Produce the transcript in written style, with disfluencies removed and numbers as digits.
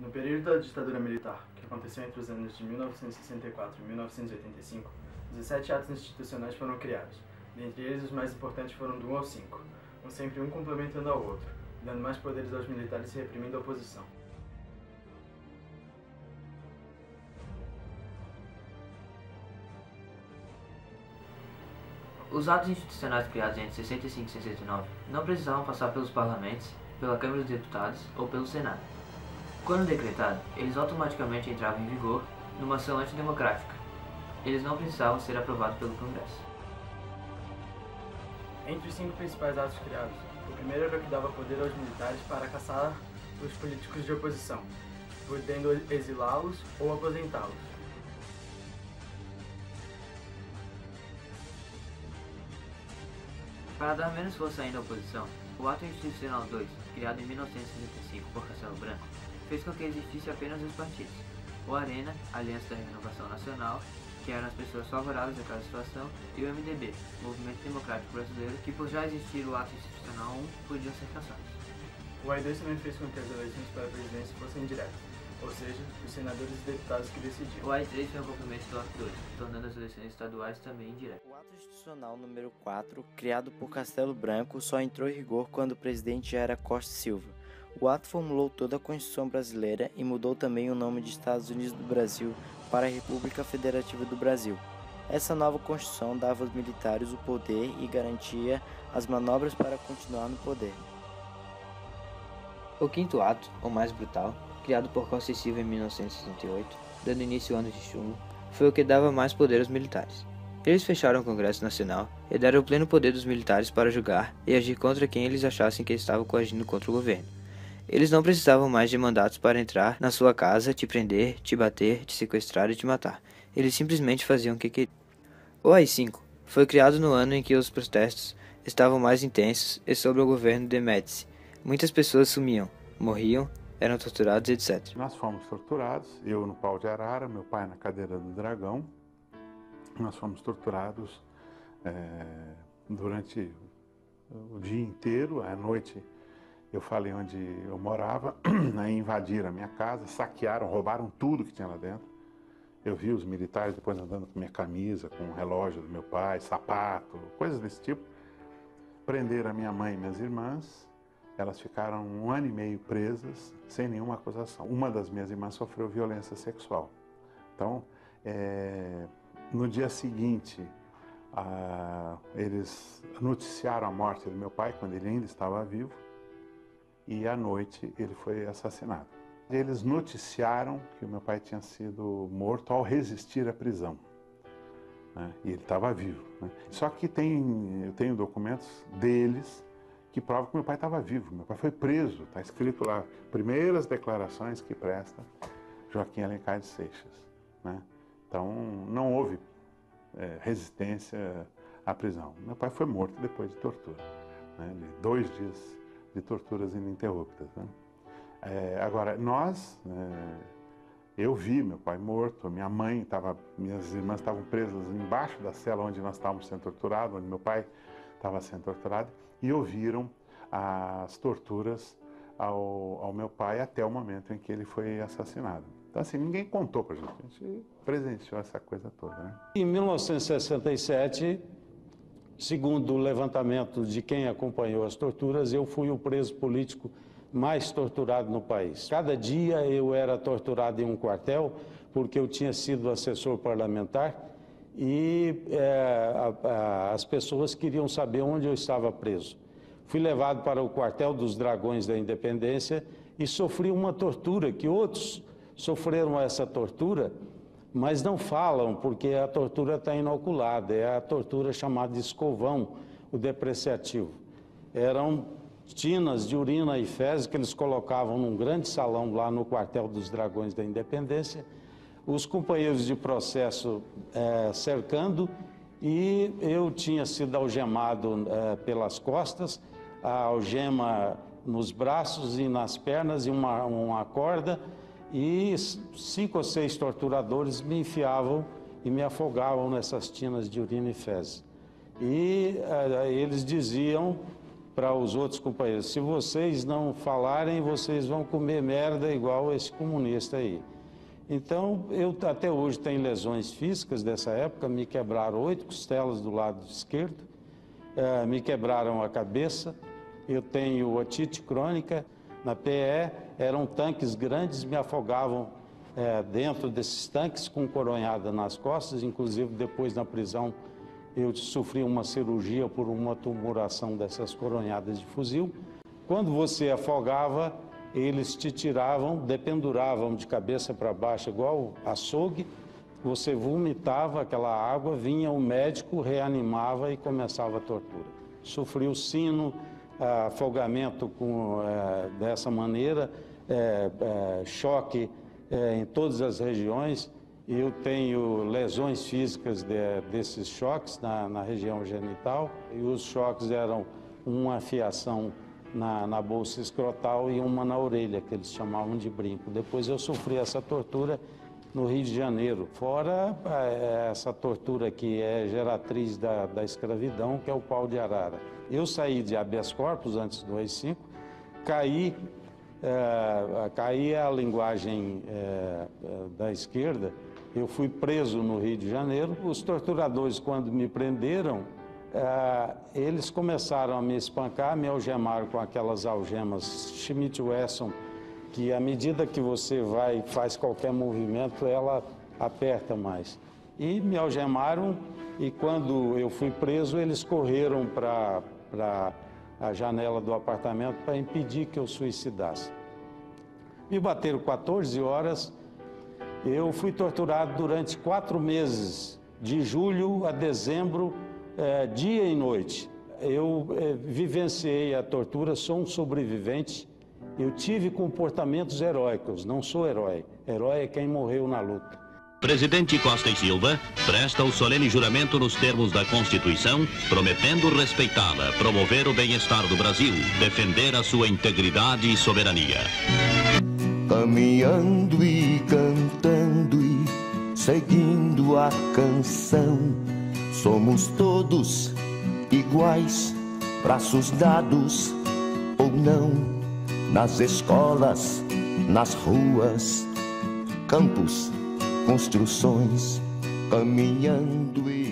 No período da ditadura militar, que aconteceu entre os anos de 1964 e 1985, 17 atos institucionais foram criados. Dentre eles, os mais importantes foram do 1 ao 5, sempre um complementando ao outro, dando mais poderes aos militares e reprimindo a oposição. Os atos institucionais criados entre 65 e 69 não precisavam passar pelos parlamentos, pela Câmara dos Deputados ou pelo Senado. Quando decretado, eles automaticamente entravam em vigor numa ação antidemocrática. Eles não precisavam ser aprovados pelo Congresso. Entre os 5 principais atos criados, o primeiro era o que dava poder aos militares para caçar os políticos de oposição, podendo exilá-los ou aposentá-los. Para dar menos força ainda à oposição, o Ato Institucional 2, criado em 1965 por Castelo Branco, fez com que existisse apenas dois partidos, o Arena, Aliança da Renovação Nacional, que eram as pessoas favoráveis àquela situação, e o MDB, Movimento Democrático Brasileiro, que por já existir o Ato Institucional 1, podiam ser caçados. O AI-2 também fez com que as eleições para a presidência fossem diretas, ou seja, os senadores e deputados que decidiam. O AI-3 foi um complemento do Ato 2, tornando as eleições estaduais também indiretas. O Ato Institucional número 4, criado por Castelo Branco, só entrou em vigor quando o presidente já era Costa e Silva. O ato formulou toda a Constituição brasileira e mudou também o nome de Estados Unidos do Brasil para a República Federativa do Brasil. Essa nova Constituição dava aos militares o poder e garantia as manobras para continuar no poder. O quinto ato, o mais brutal, criado por Costa e Silva em 1968, dando início ao ano de chumbo, foi o que dava mais poder aos militares. Eles fecharam o Congresso Nacional e deram o pleno poder dos militares para julgar e agir contra quem eles achassem que estavam coagindo contra o governo. Eles não precisavam mais de mandatos para entrar na sua casa, te prender, te bater, te sequestrar e te matar. Eles simplesmente faziam o que queriam. O AI-5 foi criado no ano em que os protestos estavam mais intensos e sob o governo de Médici. Muitas pessoas sumiam, morriam, eram torturados, etc. Nós fomos torturados, eu no pau de arara, meu pai na cadeira do dragão. Nós fomos torturados durante o dia inteiro, à noite. Eu falei onde eu morava, aí invadiram a minha casa, saquearam, roubaram tudo que tinha lá dentro. Eu vi os militares depois andando com minha camisa, com o relógio do meu pai, sapato, coisas desse tipo. Prenderam a minha mãe e minhas irmãs, elas ficaram 1 ano e meio presas, sem nenhuma acusação. Uma das minhas irmãs sofreu violência sexual. Então, no dia seguinte, eles noticiaram a morte do meu pai, quando ele ainda estava vivo. E à noite ele foi assassinado. Eles noticiaram que o meu pai tinha sido morto ao resistir à prisão, né? E ele estava vivo, né? Só que eu tenho documentos deles que provam que meu pai estava vivo. Meu pai foi preso, está escrito lá, primeiras declarações que presta Joaquim Alencar de Seixas, né? Então não houve resistência à prisão. Meu pai foi morto depois de tortura, né? De 2 dias de torturas ininterruptas, né? Agora, eu vi meu pai morto, minhas irmãs estavam presas embaixo da cela onde nós estávamos sendo torturados, onde meu pai estava sendo torturado, e ouviram as torturas ao meu pai até o momento em que ele foi assassinado. Então, assim, ninguém contou pra gente, a gente presenciou essa coisa toda, né? Em 1967, segundo o levantamento de quem acompanhou as torturas, eu fui o preso político mais torturado no país. Cada dia eu era torturado em um quartel, porque eu tinha sido assessor parlamentar e as pessoas queriam saber onde eu estava preso. Fui levado para o quartel dos Dragões da Independência e sofri uma tortura, que outros sofreram essa tortura, mas não falam, porque a tortura está inoculada, é a tortura chamada de escovão, o depreciativo. Eram tinas de urina e fezes que eles colocavam num grande salão lá no quartel dos Dragões da Independência, os companheiros de processo cercando, e eu tinha sido algemado pelas costas, a algema nos braços e nas pernas e uma corda, e 5 ou 6 torturadores me enfiavam e me afogavam nessas tinas de urina e fezes. E eles diziam para os outros companheiros: se vocês não falarem, vocês vão comer merda igual esse comunista aí. Então, eu até hoje tenho lesões físicas dessa época. Me quebraram 8 costelas do lado esquerdo, me quebraram a cabeça, eu tenho otite crônica. Na PE, eram tanques grandes, me afogavam dentro desses tanques com coronhada nas costas. Inclusive, depois na prisão, eu sofri uma cirurgia por uma tumuração dessas coronhadas de fuzil. Quando você afogava, eles te tiravam, dependuravam de cabeça para baixo, igual açougue. Você vomitava aquela água, vinha o médico, reanimava e começava a tortura. Sofri o sino, afogamento dessa maneira, choque em todas as regiões. Eu tenho lesões físicas desses choques na região genital, e os choques eram uma afiação na bolsa escrotal e uma na orelha, que eles chamavam de brinco. Depois eu sofri essa tortura no Rio de Janeiro, fora essa tortura que é geratriz da escravidão, que é o pau de arara. Eu saí de habeas corpus antes do AI-5, caí a linguagem da esquerda. Eu fui preso no Rio de Janeiro. Os torturadores, quando me prenderam, eles começaram a me espancar, me algemaram com aquelas algemas Schmidt-Wesson, que à medida que você faz qualquer movimento, ela aperta mais. E me algemaram, e quando eu fui preso, eles correram para a janela do apartamento para impedir que eu suicidasse. Me bateram 14 horas, eu fui torturado durante 4 meses, de julho a dezembro, dia e noite. Eu vivenciei a tortura, sou um sobrevivente. Eu tive comportamentos heróicos, não sou herói. Herói é quem morreu na luta. Presidente Costa e Silva presta o solene juramento nos termos da Constituição, prometendo respeitá-la, promover o bem-estar do Brasil, defender a sua integridade e soberania. Caminhando e cantando e seguindo a canção, somos todos iguais, braços dados ou não. Nas escolas, nas ruas, campos, construções, caminhando e